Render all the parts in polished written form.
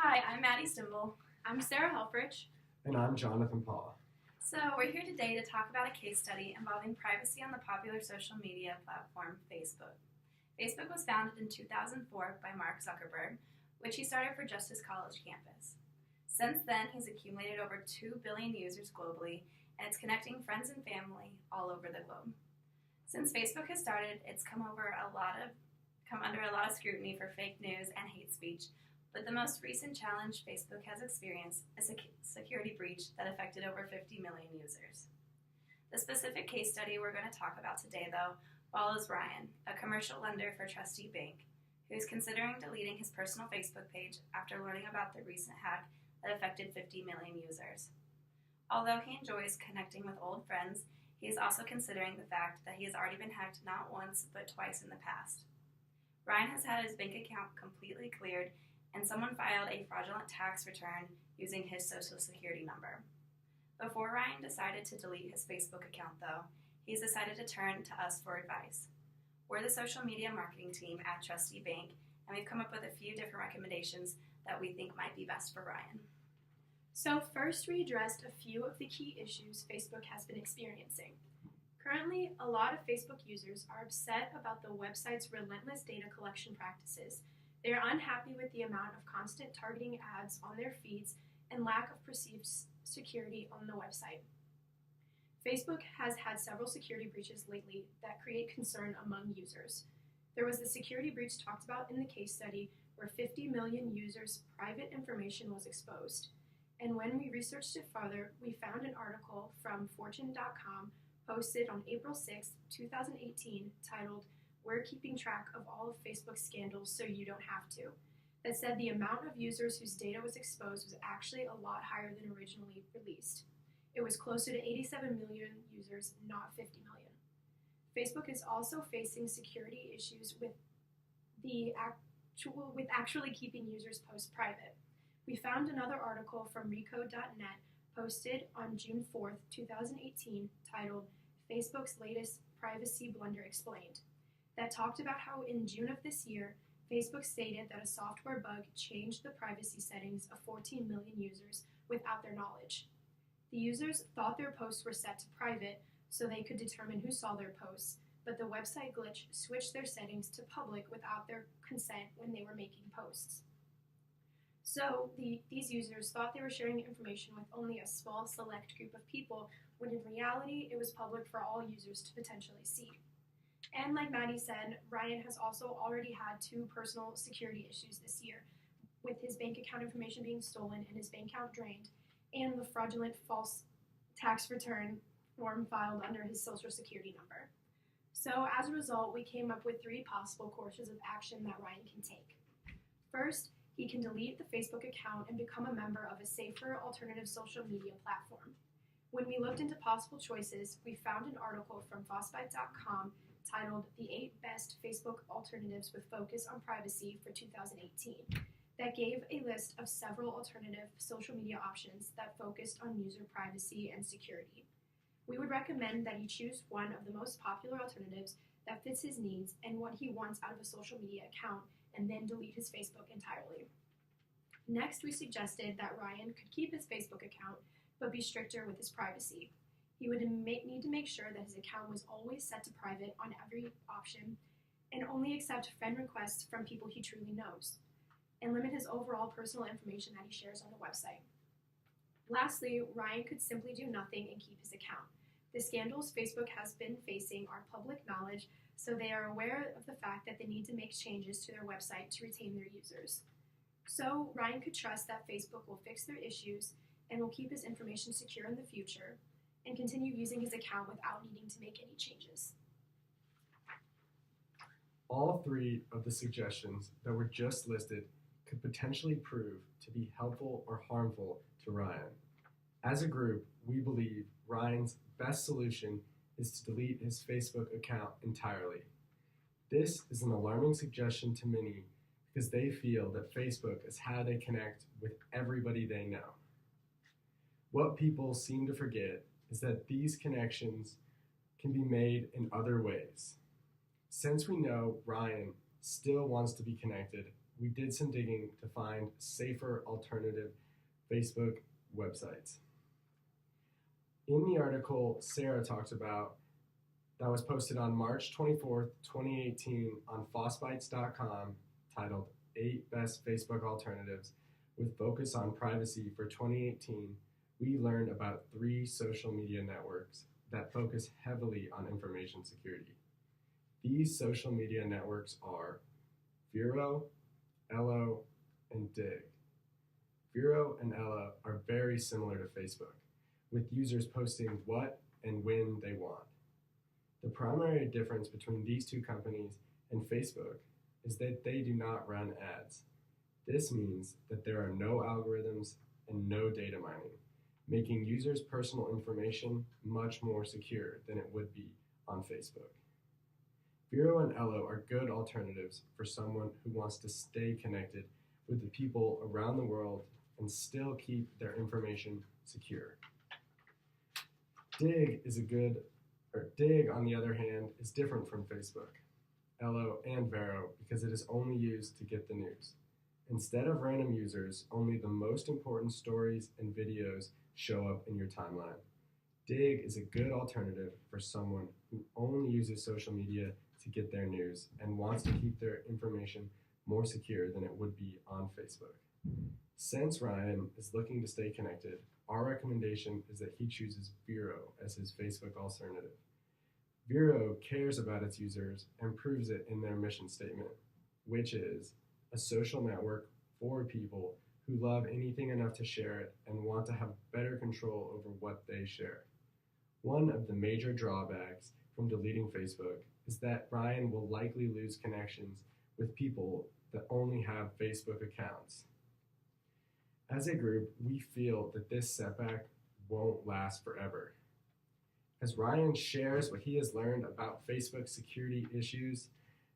Hi, I'm Maddie Stimble. I'm Sarah Helfrich. And I'm Jonathan Paul. So, we're here today to talk about a case study involving privacy on the popular social media platform Facebook. Facebook was founded in 2004 by Mark Zuckerberg, which he started for just his college campus. Since then, he's accumulated over 2 billion users globally, and it's connecting friends and family all over the globe. Since Facebook has started, it's come under a lot of scrutiny for fake news and hate speech. But the most recent challenge Facebook has experienced is a security breach that affected over 50 million users. The specific case study we're going to talk about today, though, follows Ryan, a commercial lender for Trustee Bank, who is considering deleting his personal Facebook page after learning about the recent hack that affected 50 million users. Although he enjoys connecting with old friends, he is also considering the fact that he has already been hacked not once but twice in the past. Ryan has had his bank account completely cleared, and someone filed a fraudulent tax return using his social security number. Before Ryan decided to delete his Facebook account, though, he's decided to turn to us for advice. We're the social media marketing team at Trustee Bank, and we've come up with a few different recommendations that we think might be best for Ryan. So first, we addressed a few of the key issues Facebook has been experiencing. Currently, a lot of Facebook users are upset about the website's relentless data collection practices. They are unhappy with the amount of constant targeting ads on their feeds and lack of perceived security on the website. Facebook has had several security breaches lately that create concern among users. There was the security breach talked about in the case study where 50 million users' private information was exposed. And when we researched it further, we found an article from Fortune.com posted on April 6, 2018, titled "We're keeping track of all of Facebook's scandals so you don't have to," that said the amount of users whose data was exposed was actually a lot higher than originally released. It was closer to 87 million users, not 50 million. Facebook is also facing security issues with actually keeping users' posts private. We found another article from Recode.net posted on June 4, 2018, titled "Facebook's Latest Privacy Blunder Explained," that talked about how in June of this year, Facebook stated that a software bug changed the privacy settings of 14 million users without their knowledge. The users thought their posts were set to private so they could determine who saw their posts, but the website glitch switched their settings to public without their consent when they were making posts. So these users thought they were sharing information with only a small select group of people, when in reality it was public for all users to potentially see. And like Maddie said, Ryan has also already had 2 personal security issues this year, with his bank account information being stolen and his bank account drained, and the fraudulent false tax return form filed under his social security number. So as a result, we came up with 3 possible courses of action that Ryan can take. First, he can delete the Facebook account and become a member of a safer alternative social media platform. When we looked into possible choices, we found an article from Frostbite.com titled "The 8 Best Facebook Alternatives with Focus on Privacy for 2018" that gave a list of several alternative social media options that focused on user privacy and security. We would recommend that he choose one of the most popular alternatives that fits his needs and what he wants out of a social media account, and then delete his Facebook entirely. Next, we suggested that Ryan could keep his Facebook account, but be stricter with his privacy. He would need to make sure that his account was always set to private on every option, and only accept friend requests from people he truly knows, and limit his overall personal information that he shares on the website. Lastly, Ryan could simply do nothing and keep his account. The scandals Facebook has been facing are public knowledge, so they are aware of the fact that they need to make changes to their website to retain their users. So Ryan could trust that Facebook will fix their issues and will keep his information secure in the future, and continue using his account without needing to make any changes. All 3 of the suggestions that were just listed could potentially prove to be helpful or harmful to Ryan. As a group, we believe Ryan's best solution is to delete his Facebook account entirely. This is an alarming suggestion to many because they feel that Facebook is how they connect with everybody they know. What people seem to forget is that these connections can be made in other ways. Since we know Ryan still wants to be connected we did some digging to find safer alternative Facebook websites. In the article Sarah talked about that was posted on March 24th, 2018 on FossBites.com, titled 8 Best Facebook Alternatives with Focus on Privacy for 2018, we learned about 3 social media networks that focus heavily on information security. These social media networks are Vero, Ello, and Dig. Vero and Ello are very similar to Facebook, with users posting what and when they want. The primary difference between these 2 companies and Facebook is that they do not run ads. This means that there are no algorithms and no data mining, making users' personal information much more secure than it would be on Facebook. Vero and Ello are good alternatives for someone who wants to stay connected with the people around the world and still keep their information secure. Dig, on the other hand, is different from Facebook, Ello, and Vero because it is only used to get the news. Instead of random users, only the most important stories and videos show up in your timeline. Dig is a good alternative for someone who only uses social media to get their news and wants to keep their information more secure than it would be on Facebook. Since Ryan is looking to stay connected, our recommendation is that he chooses Vero as his Facebook alternative. Vero cares about its users and proves it in their mission statement, which is a social network for people who love anything enough to share it and want to have better control over what they share. One of the major drawbacks from deleting Facebook is that Ryan will likely lose connections with people that only have Facebook accounts. As a group, we feel that this setback won't last forever. As Ryan shares what he has learned about Facebook security issues,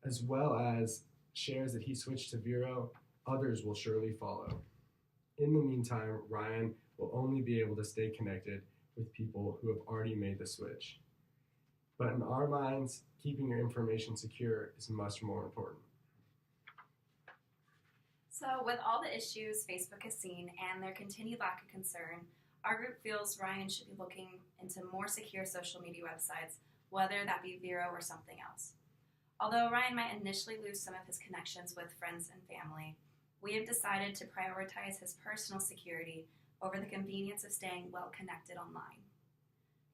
as well as shares that he switched to Vero, others will surely follow. In the meantime, Ryan will only be able to stay connected with people who have already made the switch. But in our minds, keeping your information secure is much more important. So, with all the issues Facebook has seen and their continued lack of concern, our group feels Ryan should be looking into more secure social media websites, whether that be Vero or something else. Although Ryan might initially lose some of his connections with friends and family, we have decided to prioritize his personal security over the convenience of staying well connected online.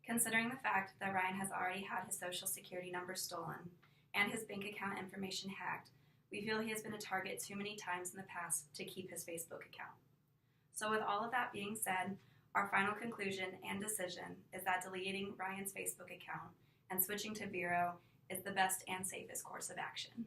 Considering the fact that Ryan has already had his social security number stolen and his bank account information hacked, we feel he has been a target too many times in the past to keep his Facebook account. So with all of that being said, our final conclusion and decision is that deleting Ryan's Facebook account and switching to Vero is the best and safest course of action.